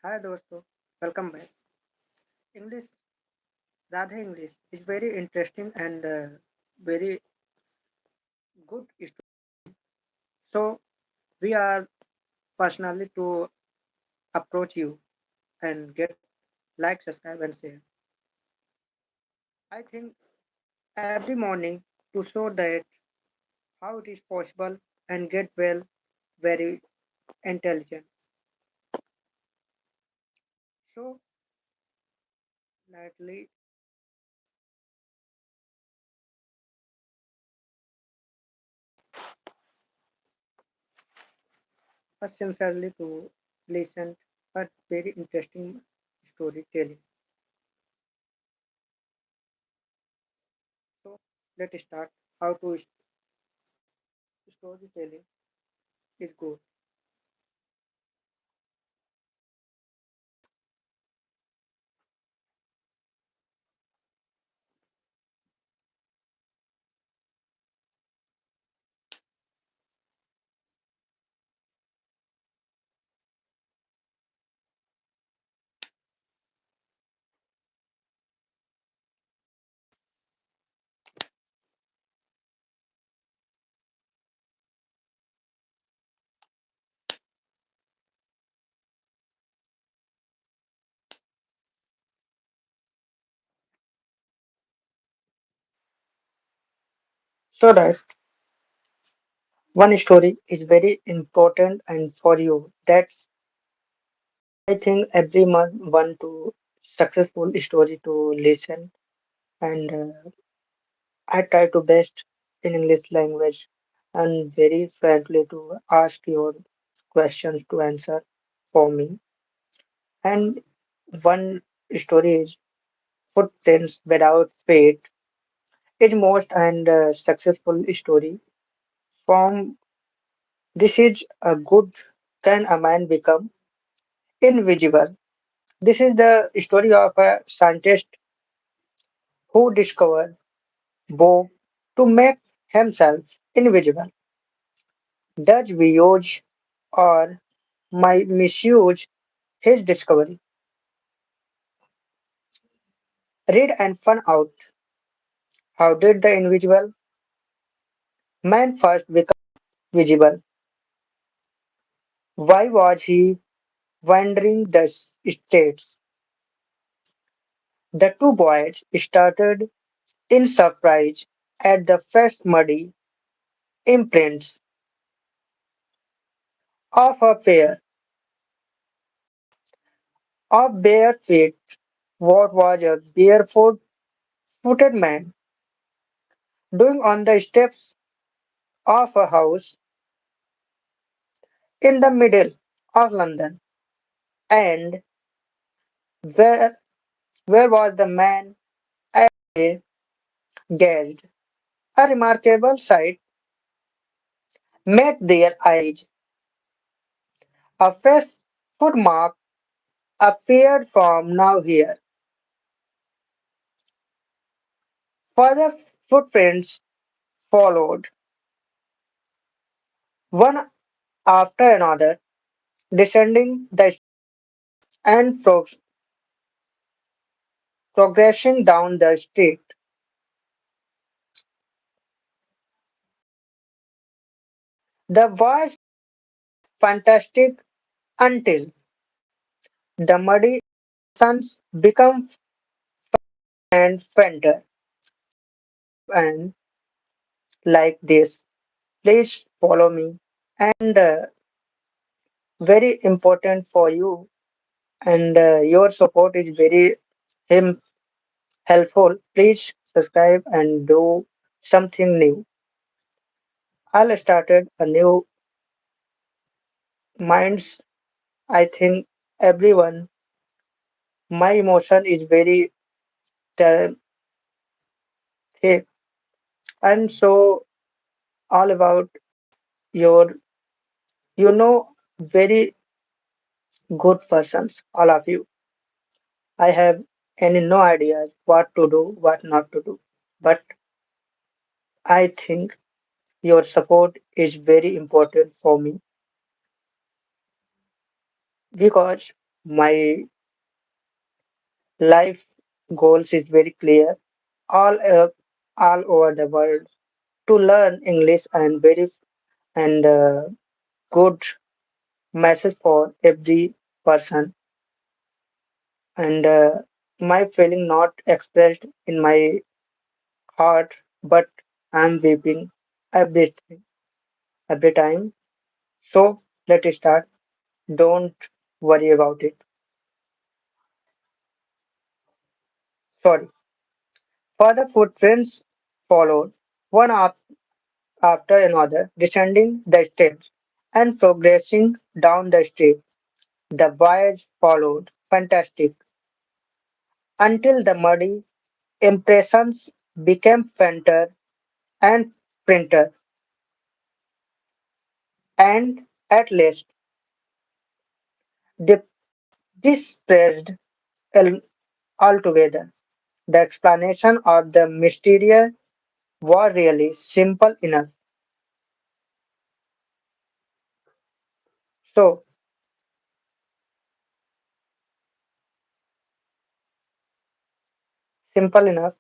Hi dosto, welcome back. English, Radha English is very interesting and very good. So we are personally to approach you and get like, subscribe and share. I think every morning to show that how it is possible and get well very intelligent. So lightly sincerely to listen but very interesting storytelling. So let's start how to storytelling is good. So that one story is very important and for you. That's I think every month one to successful story to listen and I try to best in English language and very frankly to ask your questions to answer for me. And one story is Footprints Without Fate is most and successful story from this is a good can a man become invisible. This is the story of a scientist who discovered Bob to make himself invisible. Does we use or might misuse his discovery? Read and find out how did the invisible man first become visible? Why was he wandering the states? The two boys started in surprise at the fresh muddy imprints of a pair of bare feet. What was a barefoot footed man doing on the steps of a house in the middle of London? And where where was the man as they gazed? A remarkable sight met their eyes. A fresh footmark appeared from now here. Further footprints followed, one after another, descending the and progressing down the street. The was fantastic until the muddy suns become and fainter. And like this, please follow me. And very important for you. And your support is very him helpful. Please subscribe and do something new. I'll started a new minds. I think everyone. My emotion is very uh, thick. I'm so all about your, very good persons, all of you. I have any no idea what to do, what not to do. But I think your support is very important for me because My life goals is very clear. All all over the world to learn English and very and good message for every person and my feeling not expressed in my heart, but I'm weeping every every time. So let's start. Don't worry about it. Sorry. Further footprints followed, one after another, descending the steps and progressing down the street. The boys followed, fantastic, until the muddy impressions became fainter and fainter, and at last they dispersed al- altogether. The explanation of the mysterious was really simple enough. So, simple enough.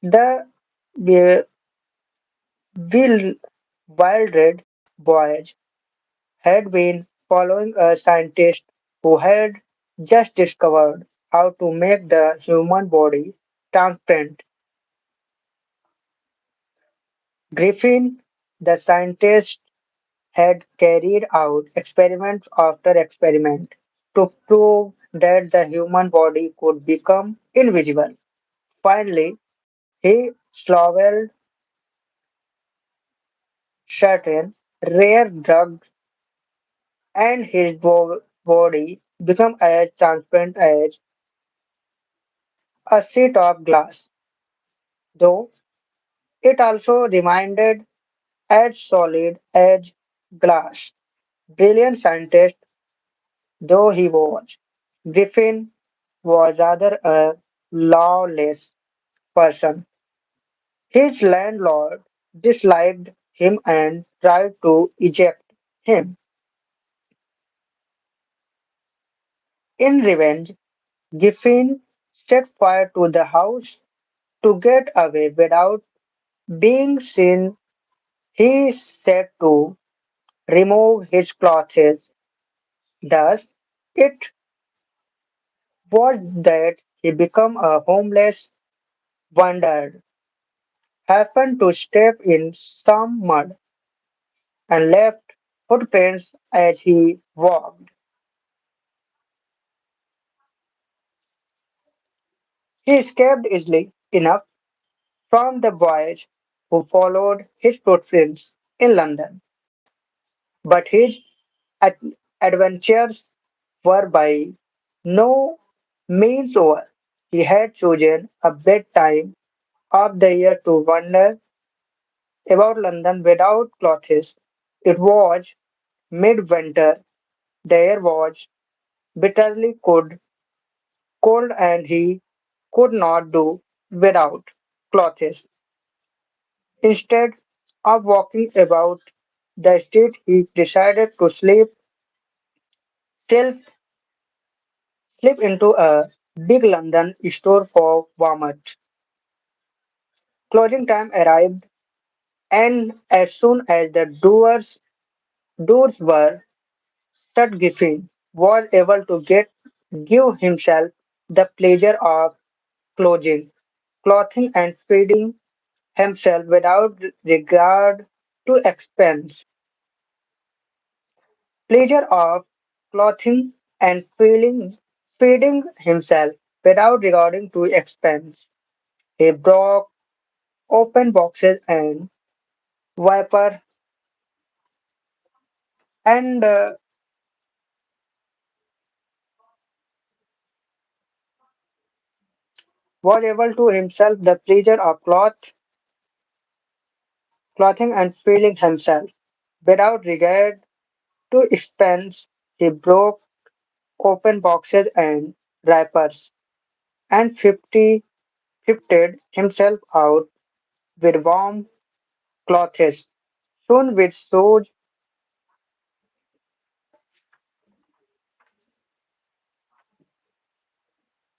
The wi- wild red boys had been following a scientist who had just discovered how to make the human body transparent. Griffin, the scientist, had carried out experiment after experiment to prove that the human body could become invisible. Finally, he swallowed certain rare drugs and his body became as transparent as a sheet of glass, though it also remained as solid as glass. Brilliant scientist though he was, Griffin was rather a lawless person. His landlord disliked him and tried to eject him. In revenge, Griffin set fire to the house to get away without being seen. He said to remove his clothes. Thus, it was that he became a homeless wanderer, happened to step in some mud, and left footprints as he walked. He escaped easily enough from the boys who followed his footprints in London, but his ad- adventures were by no means over. He had chosen a bad time of the year to wander about London without clothes. It was midwinter. The air was bitterly cold, and he could not do without clothes. Instead of walking about the street, he decided to self slip into a big London store for warmth. Closing time arrived, and as soon as the doors were shut, Giffin was able to give himself the pleasure of clothing, clothing and feeding himself without regard to expense. Pleasure of clothing and feeding himself without regarding to expense. He broke open boxes and wiper and was able to himself the pleasure of clothing and feeding himself without regard to expense. He broke open boxes and wrappers and fitted himself out with warm clothes. Soon with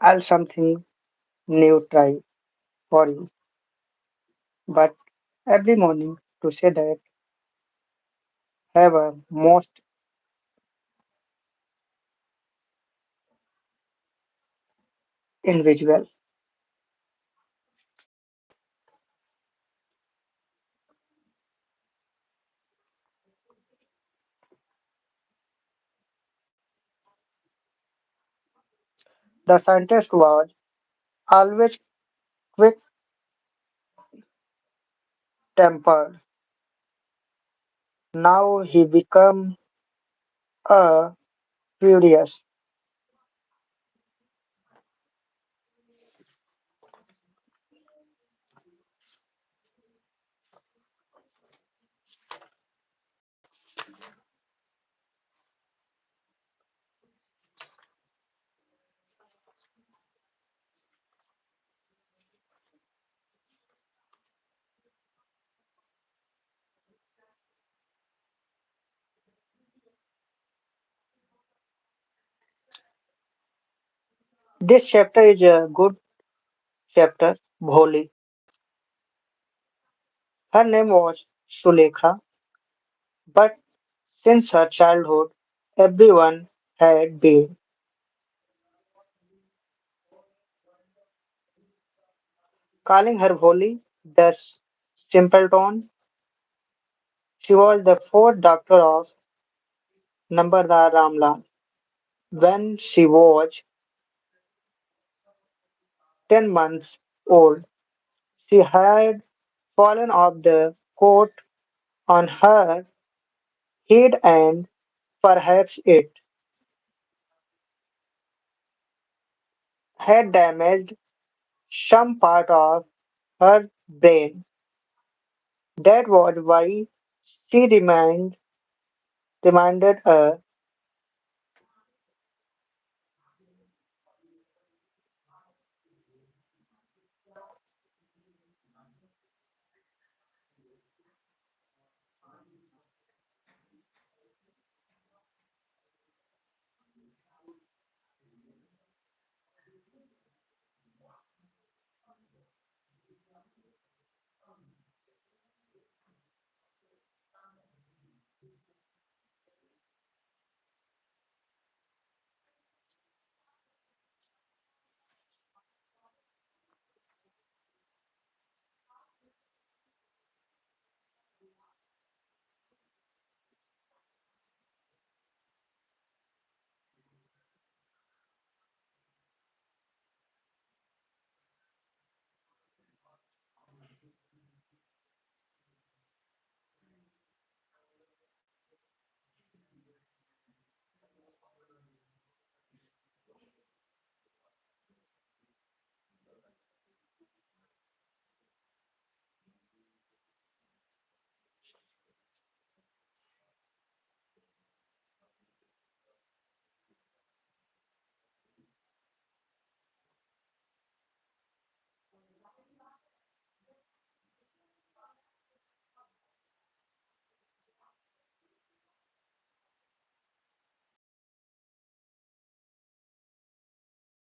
I'll something new try for you. But every morning to say that have a most individual. The scientist was always quick tempered. Now he become a furious. This chapter is a good chapter. Bholi. Her name was Sulekha, but since her childhood, everyone had been calling her Bholi. The simpleton. She was the fourth daughter of Nambardar Ramlal. When she was 10 months old, she had fallen off the coat on her head and perhaps it had damaged some part of her brain. That was why she demanded a